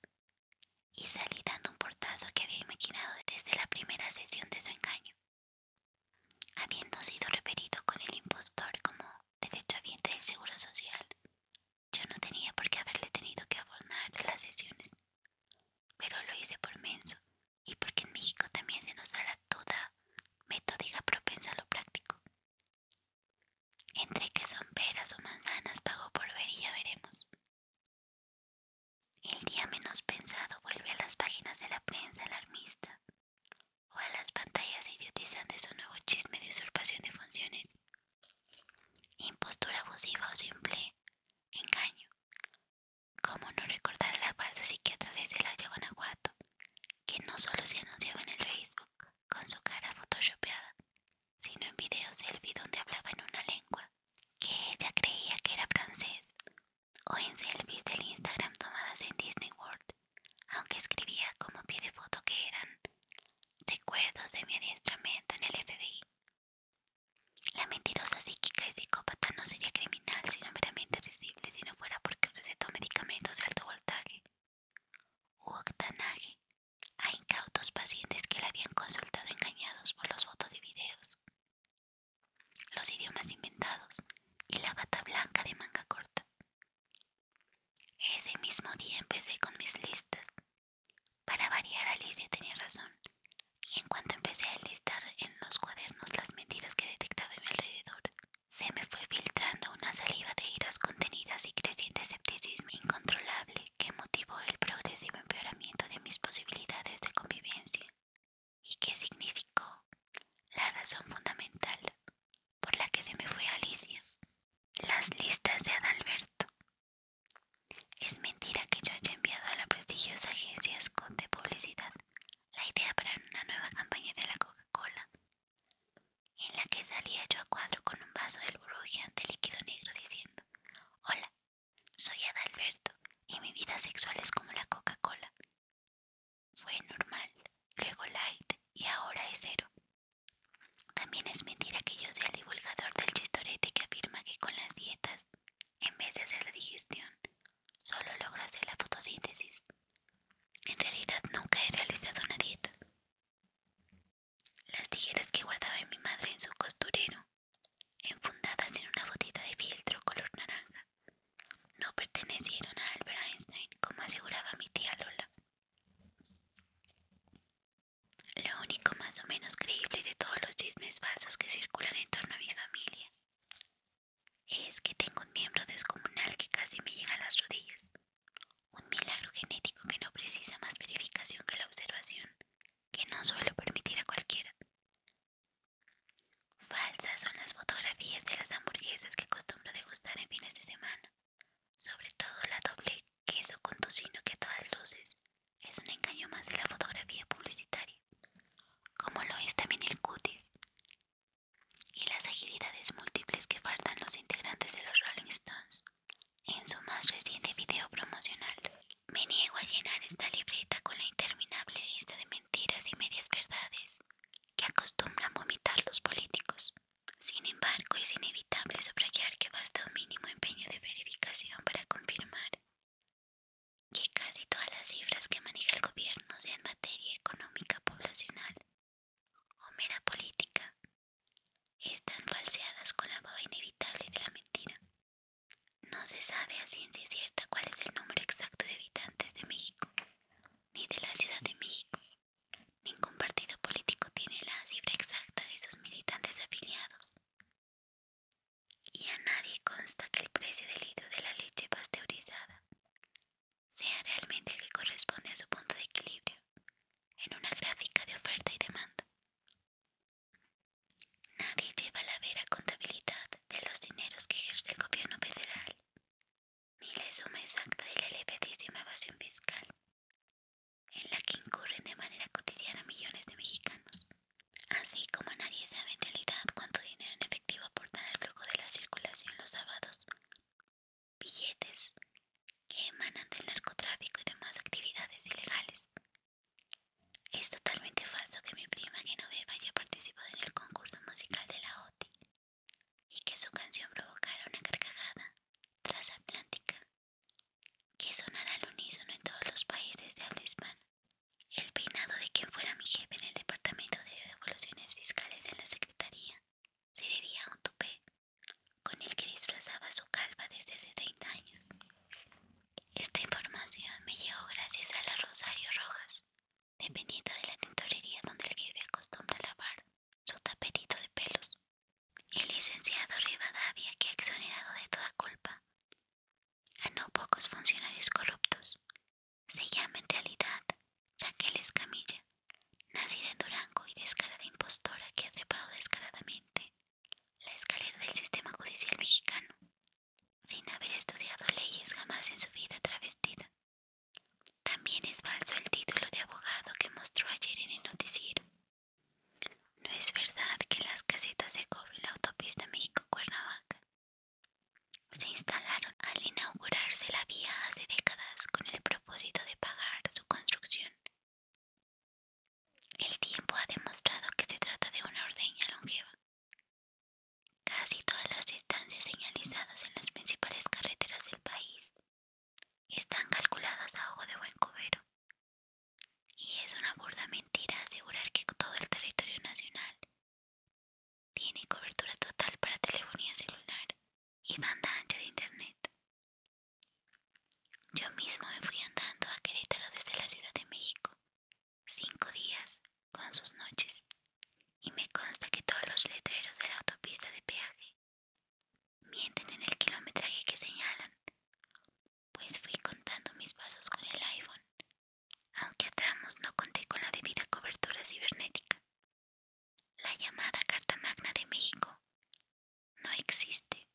Y salí dando un portazo que había imaginado desde la primera sesión de su engaño. Habiendo sido referido con el impostor como derechohabiente del Seguro Social, yo no tenía por qué haberle tenido que abonar las sesiones, pero lo hice por menso y porque en México también se nos da la toda metódica propensa a lo práctico. Entre que son peras o manzanas, pago por ver y ya veremos. El día menos pensado vuelve a las páginas de la prensa alarmista o a las pantallas idiotizantes un nuevo chisme de usurpación de funciones, impostura abusiva o simple engaño. ¿Cómo no recordar a la falsa psiquiatra desde la Guanajuato, que no solo se anunciaba en el Facebook con su cara photoshopeada, sino en videos selfie donde hablaba en una lengua que ella creía que era francés, o en selfies del Instagram tomadas en Disney World, aunque escribía como pie de foto que eran recuerdos de mi adiestramiento en el FBI? La mentirosa psíquica y psicópata no sería criminal sino meramente risible si no fuera porque recetó medicamentos de alto voltaje u octanaje a incautos pacientes que la habían consultado engañados por las fotos y videos, los idiomas inventados y la bata blanca de manga corta. Ese mismo día empecé con mis listas. Para variar, Alicia tenía razón, y en cuanto empecé a listar en los cuadernos las mentiras que detectaba a mi alrededor, se me fue filtrando una saliva de iras contenidas y creciente escepticismo incontrolable que motivó el progresivo empeoramiento de mis posibilidades de convivencia y que significó la razón fundamental por la que se me fue Alicia. Las listas de Adalberto. Es mentira que yo haya enviado a la prestigiosa agencia Scott de publicidad la idea para una nueva campaña de la Coca-Cola, en la que salía yo a cuadro con un vaso del burbujeante líquido negro diciendo: hola, soy Adalberto y mi vida sexual es como la Coca-Cola. Fue normal, luego light y ahora es cero. También es mentira que yo sea el divulgador del chistorete que afirma que con las dietas, en vez de hacer la digestión, solo logra hacer la fotosíntesis. En realidad nunca he realizado una dieta. Las tijeras que guardaba mi madre en su costurero, enfundadas en una botita de fieltro color naranja, no pertenecieron a Albert Einstein, como aseguraba de la elevadísima evasión fiscal, en la que incurren de manera cotidiana millones de mexicanos, así como nadie sabe en realidad cuánto dinero en efectivo aportan al flujo de la circulación los sábados, billetes que emanan del narcotráfico y demás actividades ilegales. Es totalmente falso que mi prima Genoveva haya participado en el concurso musical de la OTI y que su canción provocara una carcajada transatlántica que sonará al unísono en todos los países de habla hispana. El peinado de quien fuera mi jefe en el departamento de devoluciones fiscales en la secretaría se debía a un tupé con el que disfrazaba su calva desde hace 30 años. Esta información me llegó gracias a la Rosario Rojas, dependiente de la tintorería donde el jefe acostumbra lavar su tapetito de pelos. El licenciado Rivadavia, que ha exonerado de toda culpa a no pocos funcionarios corruptos, se llama en realidad Raquel Escamilla, nacida en Durango y descarada impostora que ha trepado descaradamente la escalera del sistema judicial mexicano, sin haber estudiado leyes jamás en su vida travestida. También es falso el título de abogado que mostró ayer en el noticiero. No es verdad que las casetas de cobro en la autopista México-Cuernavaca se instalaron al inaugurarse la vía hace décadas con el propósito de pagar su construcción. El tiempo ha demostrado que se trata de una ordeña longeva. Casi todas las distancias señalizadas en las principales carreteras del país están calculadas a ojo de buen cubero, y es una burda mentira asegurar que todo el territorio nacional tiene cobertura total para telefonía celular y banda ancha de internet. Yo mismo me fui andando a Querétaro desde la Ciudad de México, 5 días con sus noches, y me consta que todos los letreros de la autopista de peaje mienten en el kilometraje que señalan, pues fui contando mis pasos con el iPhone, aunque a tramos no conté con la debida cobertura cibernética. La llamada Carta Magna de México no existe.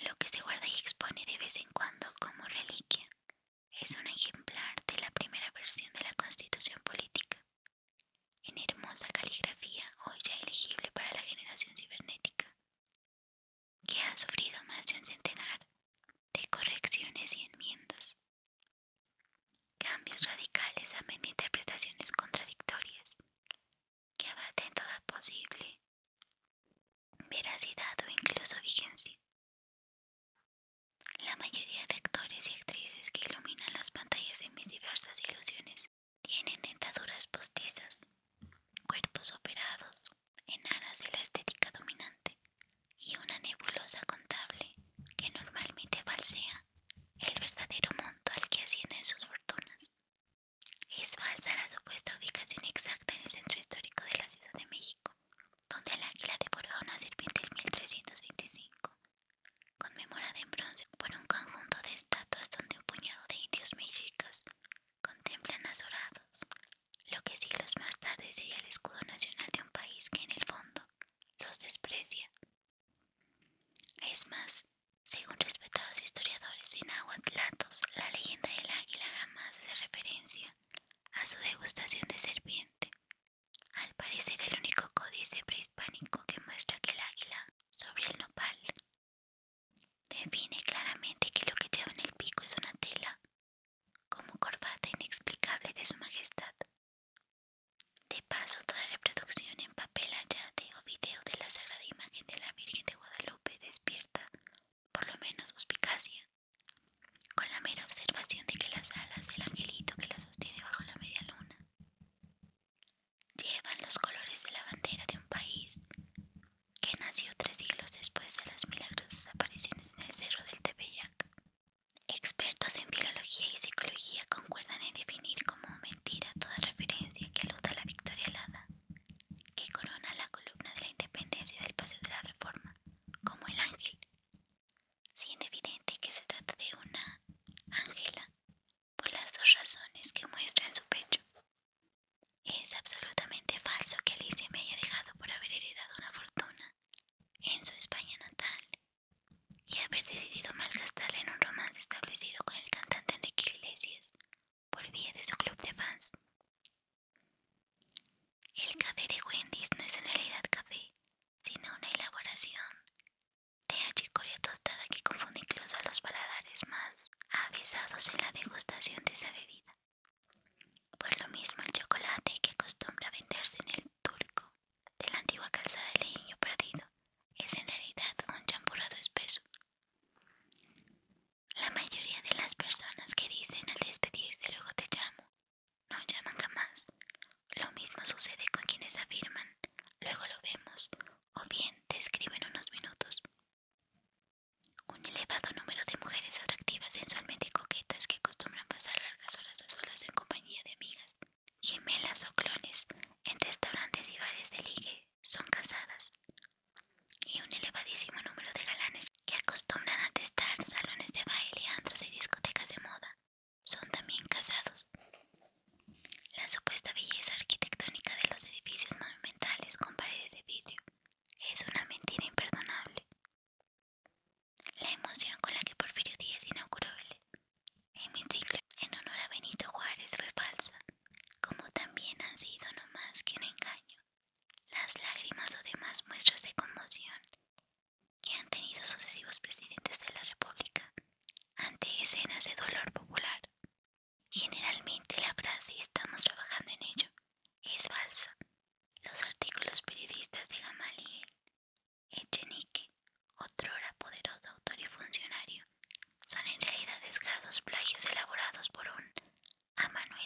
Lo que se guarda y expone de vez en cuando como reliquia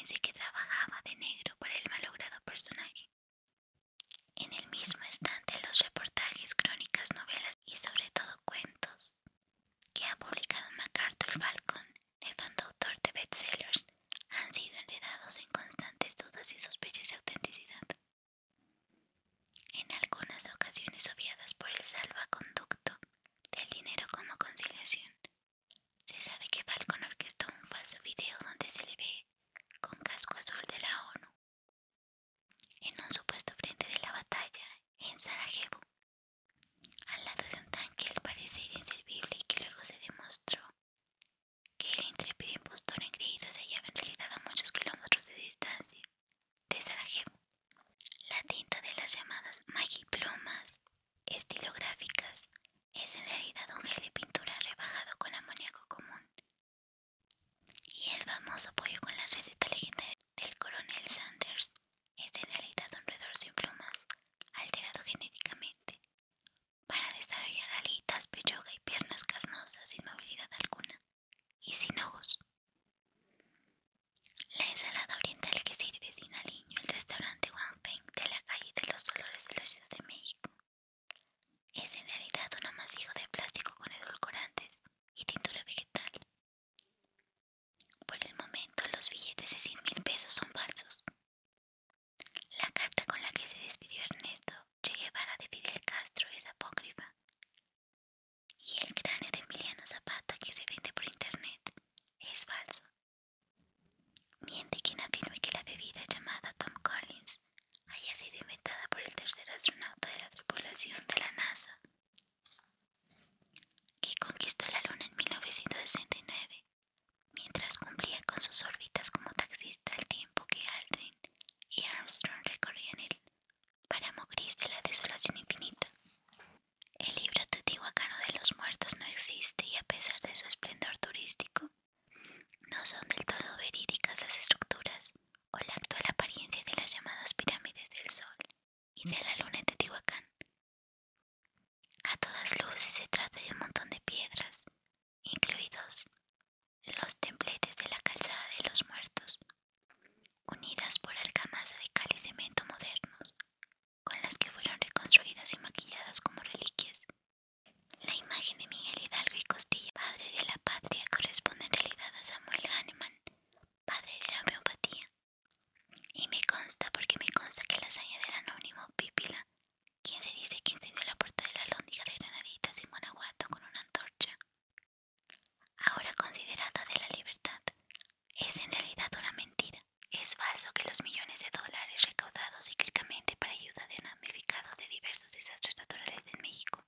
dice que trabajaba de negro para el malogrado personaje. En el mismo estante los reportajes, crónicas, novelas y sobre todo cuentos que ha publicado MacArthur Falcon, nefando autor de bestsellers, han sido enredados en constantes dudas y sospechas de autenticidad, en algunas ocasiones obviadas por el salvaconducto del dinero como conciliación. Se sabe que Falcon orquestó un falso video donde se le ve con casco azul de la ONU en un supuesto frente de la batalla en Sarajevo, al lado de un tanque al parecer inservible y que luego se demostró que el intrépido impostor engreído se hallaba en realidad a muchos kilómetros de distancia de Sarajevo. La tinta de las llamadas magiplumas estilográficas es en realidad un gel de pintura rebajado con amoníaco común, y el famoso pollo con la receta legendaria del coronel Sanders es en realidad un roedor sin plumas, alterado genéticamente, para desarrollar alitas, pechuga y piernas carnosas sin movilidad alguna y sin ojos. La ensalada oriental que sirve sin aliño el restaurante Wang Feng de la calle de los Dolores de la Ciudad de México es en realidad un amasijo de plástico con edulcorantes y tintura vegetal. Por el momento los billetes de 100,000 pesos son falsos. La carta con la que se despidió Ernesto Che Guevara de Fidel Castro es apócrifa, y el cráneo de Emiliano Zapata que se vende por internet es falso. Miente quien afirme que la bebida llamada Tom Collins haya sido inventada por el tercer astronauta de la tripulación de la NASA, que conquistó la Luna en 1969, mientras cumplía con sus órbitas como taxista al tiempo que Aldrin y Armstrong recorrían el páramo gris de la desolación infinita. El libro teotihuacano de los muertos no existe, y a pesar de su esplendor turístico, no son del todo verídicas las estructuras o la actual apariencia de las llamadas pirámides del Sol y de la Luna en Teotihuacán. A todas luces se trata de un montón de piedras, incluidos los templetes de la calzada de los muertos, unidas por argamasa de cal y cemento modernos, con las que fueron reconstruidas y maquilladas como reliquias. La imagen de Miguel Hidalgo y Costilla, padre de la patria, corresponde en realidad a Samuel Hahnemann, padre de la homeopatía, y me consta que la hazaña del anónimo Pípila, quien se dice que encendió la puerta de la Alhóndiga de Granaditas en Guanajuato con una antorcha, ahora considerada de la libertad, es en realidad una mentira. Es falso que los millones de dólares recaudados cíclicamente para ayuda de damnificados de diversos desastres naturales en México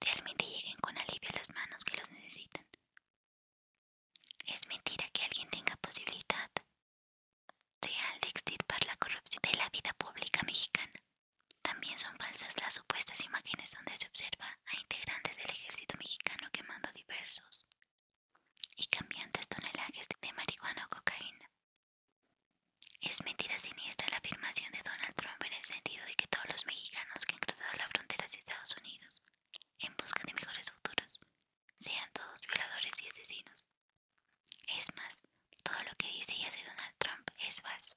realmente lleguen con alivio a las manos que los necesitan. Es mentira que alguien tenga posibilidad real de extirpar la corrupción de la vida pública mexicana. También son falsas las supuestas imágenes donde se observa a integrantes del ejército mexicano quemando diversos y cambiantes tonelajes de marihuana o cocaína. Es mentira siniestra la afirmación de Donald Trump en el sentido de que todos los mexicanos que han cruzado la frontera hacia Estados Unidos en busca de mejores futuros sean todos violadores y asesinos. Es más, todo lo que dice y hace Donald Trump es falso.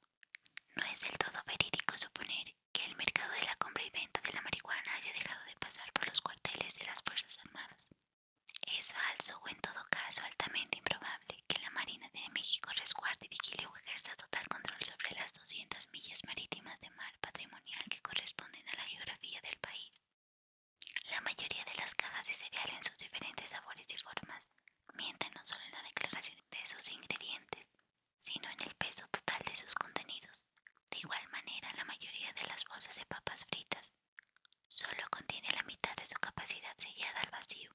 No es del todo verídico suponer que el mercado de la compra y venta de la marihuana haya dejado de pasar por los cuarteles de las Fuerzas Armadas. Es falso, o en todo caso altamente improbable, que la Marina de México resguarde, vigile o ejerza total control sobre las 200 millas marítimas de mar patrimonial que corresponden a la geografía del país. La mayoría de las cajas de cereal en sus diferentes sabores y formas mienten no solo en la declaración de sus ingredientes, sino en el peso total de sus contenidos. De igual manera, la mayoría de las bolsas de papas fritas solo contiene la mitad de su capacidad sellada al vacío.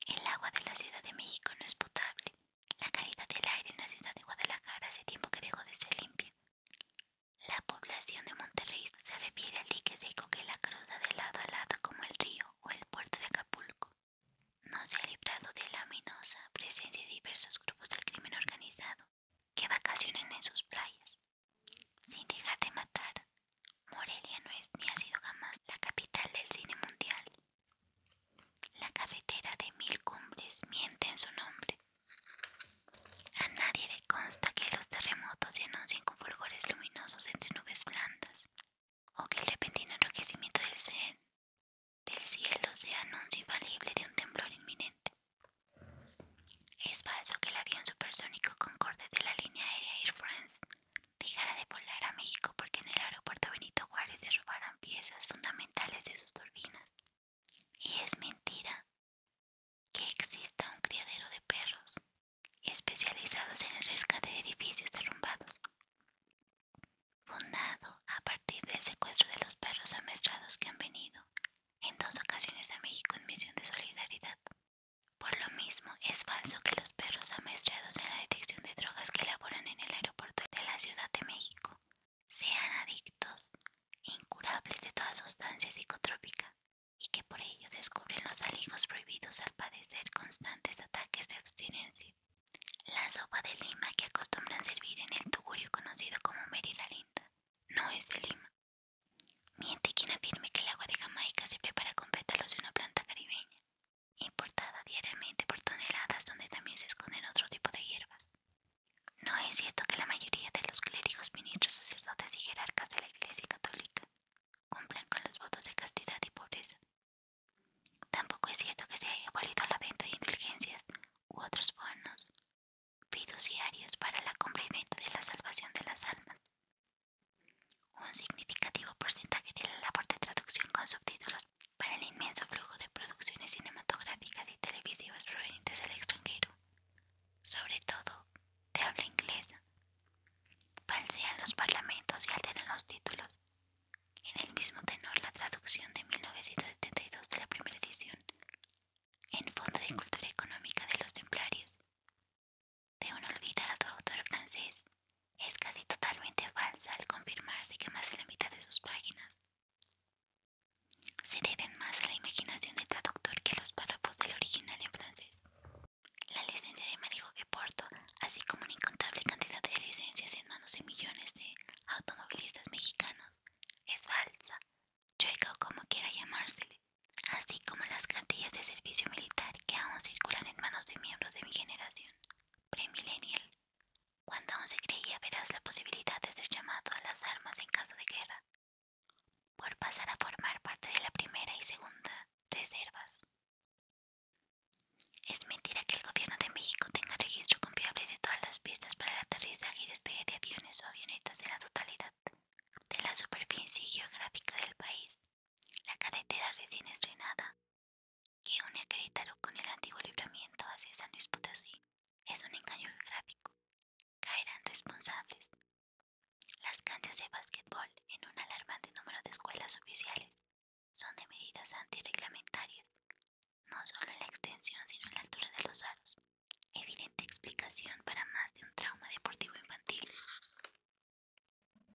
El agua de la Ciudad de México no es potable. La calidad del aire en la ciudad de Guadalajara hace tiempo que dejó de ser limpia. La población de Monterrey se refiere al dique seco que la cruza de lado a lado como el río o el puerto de Acapulco. No se ha librado de la ominosa presencia de diversos grupos del crimen organizado los títulos. En el mismo tenor, la traducción de 1972 de la primera edición, en Fondo de Cultura Económica de los Templarios, de un olvidado autor francés, es casi totalmente falsa al confirmarse que más de la mitad de sus páginas se deben más a la imaginación del traductor que a los párrafos del original en francés. La licencia de manejo que porto, así como una incontable cantidad de licencias en manos de millones de automovilistas mexicanos, es falsa, chueca o como quiera llamársele, así como las cartillas de servicio militar que aún circulan en manos de miembros de mi generación, premillennial, cuando aún se creía veraz la posibilidad de ser llamado a las armas en caso de guerra, por pasar a formar parte de la primera y segunda reservas. Es mentira que el gobierno de México tenga registro confiable de todas las pistas para el aterrizaje y despegue de aviones o avionetas en la totalidad de la superficie geográfica del país. La carretera recién estrenada, que une a Querétaro con el antiguo libramiento hacia San Luis Potosí, es un engaño geográfico. Caerán responsables. Las canchas de básquetbol en